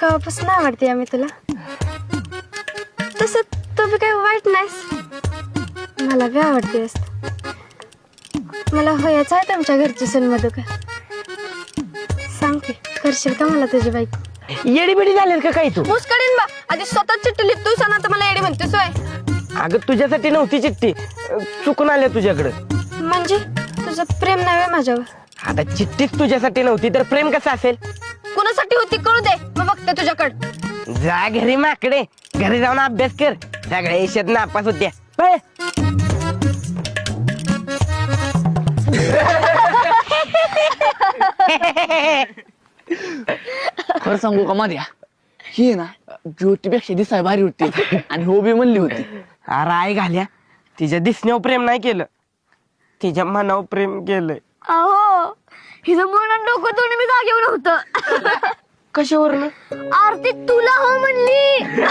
कवापासून आवडते आम्ही तुला. तसं तू बी काही वाईट नाहीस, मला बी आवडतेस. मला होयाचं आहे तुमच्या घरची सून मधुकर. सांग की करशील का मला तुझी बाईक? येडी बिडी झालेल का काही तू? मुस्कडीन बा, आधी स्वतः चिठ्ठी लिहित तू सांग, तर मला येडी म्हणतेस होय? अगं तुझ्यासाठी नव्हती चिठ्ठी, चुकून आल्या तुझ्याकडं. म्हणजे तुझं प्रेम नाही होय माझ्यावर? आता चिठ्ठीच तुझ्यासाठी नव्हती तर प्रेम कसं असेल? कुणासाठी होती कळू दे, मग बघते तुझ्याकडं. जा घरी माकडे, घरी जाऊन अभ्यास कर. सगळ्या यशात नापास होत्या. पळ. खरं सांगू का माझ्या, ही ना ज्योतीपेक्षा दिसाय भारी होती आणि हो बी म्हणली होती. अरे आई घाल्या, तिच्या दिसण्यावर प्रेम नाही केलं, तिच्या मनावर प्रेम केलंय. अहो हिचं म्हणून डोकं दोन्ही मी जागेवर नव्हतं. कशावरनं? आरती तुला हो म्हणली.